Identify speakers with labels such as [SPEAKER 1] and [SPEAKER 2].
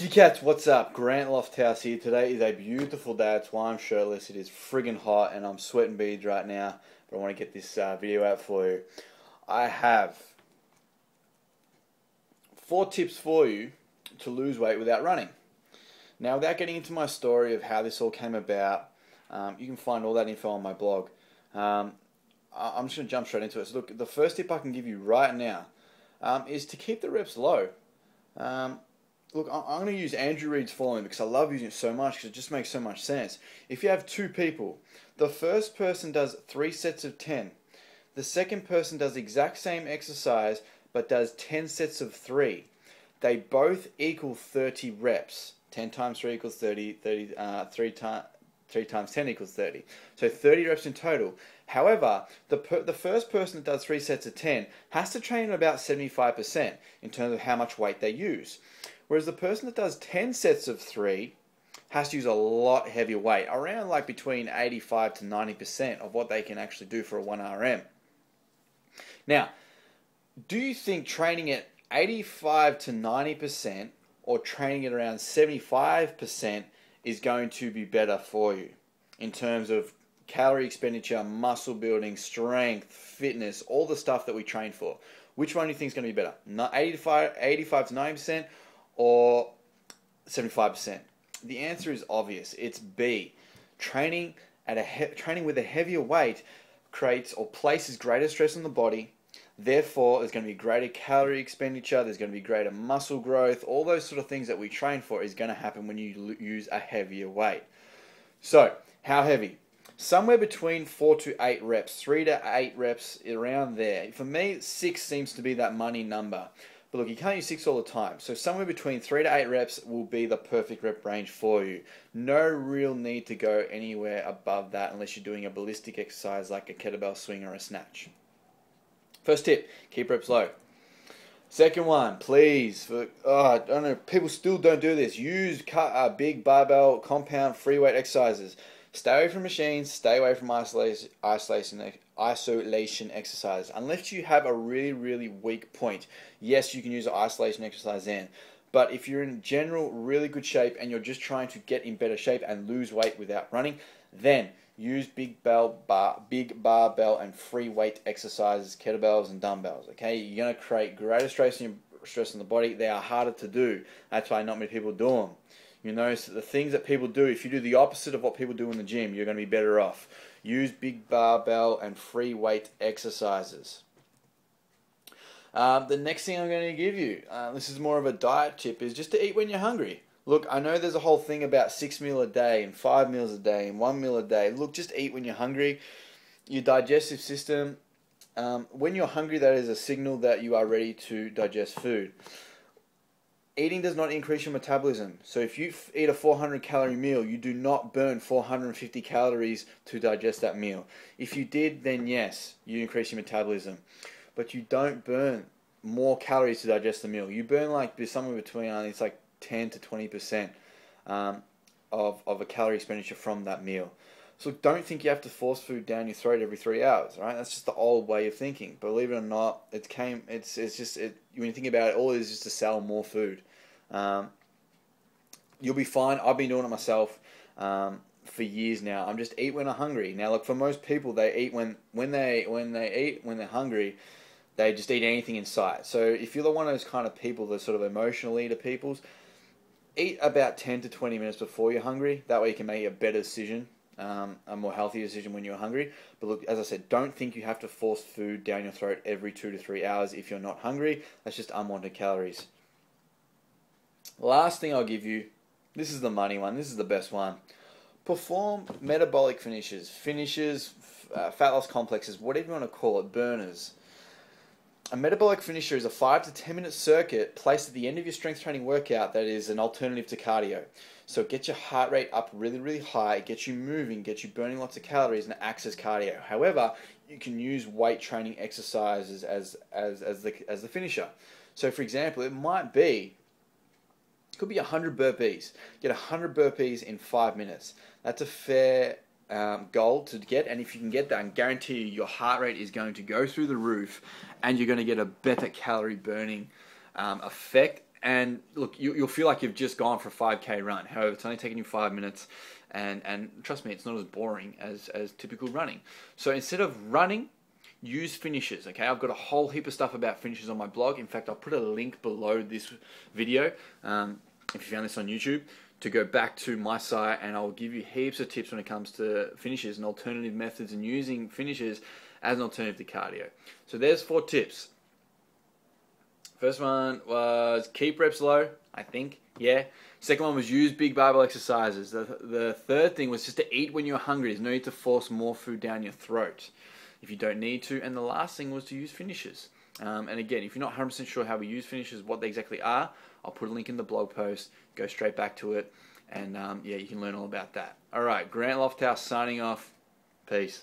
[SPEAKER 1] Kitty cats, what's up? Grant Lofthouse here. Today is a beautiful day. That's why I'm shirtless. It is friggin' hot and I'm sweating beads right now. But I want to get this video out for you. I have 4 tips for you to lose weight without running. Now, without getting into my story of how this all came about, you can find all that info on my blog. I'm just going to jump straight into it. So look, the first tip I can give you right now is to keep the reps low. Look, I'm going to use Andrew Reid's following because I love using it so much because it just makes so much sense. If you have 2 people, the first person does 3 sets of 10. The second person does the exact same exercise but does 10 sets of 3. They both equal 30 reps. 10 times 3 equals 30. 3 times 10 equals 30. So 30 reps in total. However, the first person that does 3 sets of 10 has to train at about 75% in terms of how much weight they use. Whereas the person that does 10 sets of 3 has to use a lot heavier weight, around like between 85 to 90% of what they can actually do for a 1RM. Now, do you think training at 85 to 90% or training at around 75% is going to be better for you in terms of calorie expenditure, muscle building, strength, fitness, all the stuff that we train for? Which one do you think is going to be better? 85 to 90% or 75%? The answer is obvious. It's B. Training with a heavier weight creates or places greater stress on the body. Therefore, there's going to be greater calorie expenditure, there's going to be greater muscle growth, all those sort of things that we train for is going to happen when you use a heavier weight. So, how heavy? Somewhere between 4 to 8 reps, 3 to 8 reps, around there. For me, 6 seems to be that money number. But look, you can't use 6 all the time. So somewhere between 3 to 8 reps will be the perfect rep range for you. No real need to go anywhere above that unless you're doing a ballistic exercise like a kettlebell swing or a snatch. First tip, keep reps low. Second one, please, I don't know, people still don't do this. Use big barbell compound free weight exercises. Stay away from machines, stay away from isolation exercises. Unless you have a really, really weak point, yes, you can use an isolation exercise then. But if you're in general really good shape and you're just trying to get in better shape and lose weight without running, then use big barbell and free weight exercises, kettlebells and dumbbells. Okay, you're going to create greater stress on the body. They are harder to do. That's why not many people do them. You notice that the things that people do, if you do the opposite of what people do in the gym, you're going to be better off. Use big barbell and free weight exercises. The next thing I'm going to give you, this is more of a diet tip, is just to eat when you're hungry. Look, I know there's a whole thing about 6 meals a day and 5 meals a day and 1 meal a day. Look, just eat when you're hungry. Your digestive system, when you're hungry, that is a signal that you are ready to digest food. Eating does not increase your metabolism. So if you eat a 400 calorie meal, you do not burn 450 calories to digest that meal. If you did, then yes, you increase your metabolism. But you don't burn more calories to digest the meal. You burn like somewhere between, it's like 10 to 20% of a calorie expenditure from that meal. So don't think you have to force food down your throat every 3 hours, right? That's just the old way of thinking. Believe it or not, when you think about it, all it is just to sell more food. You'll be fine. I've been doing it myself for years now. I'm just eat when I'm hungry. Now, look, for most people, they eat when they're hungry. They just eat anything in sight. So if you're one of those kind of people, the sort of emotional eater peoples, eat about 10 to 20 minutes before you're hungry. That way you can make a better decision, a more healthy decision when you're hungry. But look, as I said, don't think you have to force food down your throat every 2 to 3 hours if you're not hungry. That's just unwanted calories. Last thing I'll give you, this is the money one, this is the best one. Perform metabolic finishes, fat loss complexes, whatever you want to call it, burners. A metabolic finisher is a 5 to 10 minute circuit placed at the end of your strength training workout that is an alternative to cardio. So it gets your heart rate up really, really high, it gets you moving, gets you burning lots of calories, and it acts as cardio. However, you can use weight training exercises as the finisher. So for example, it could be 100 burpees. Get 100 burpees in 5 minutes. That's a fair goal to get, and if you can get that, I guarantee you your heart rate is going to go through the roof and you're going to get a better calorie burning effect And look, you'll feel like you've just gone for a 5K run. However, it's only taken you 5 minutes, and trust me, it's not as boring as typical running. So instead of running, use finishes. Okay, I've got a whole heap of stuff about finishes on my blog. In fact, I'll put a link below this video, if you found this on YouTube, to go back to my site, and I'll give you heaps of tips when it comes to finishes and alternative methods and using finishes as an alternative to cardio. So there's 4 tips. First one was keep reps low, I think, yeah. Second one was use big barbell exercises. The third thing was just to eat when you're hungry. There's no need to force more food down your throat if you don't need to. And the last thing was to use finishes. And again, if you're not 100% sure how we use finishes, what they exactly are, I'll put a link in the blog post, go straight back to it, and yeah, you can learn all about that. All right, Grant Lofthouse signing off. Peace.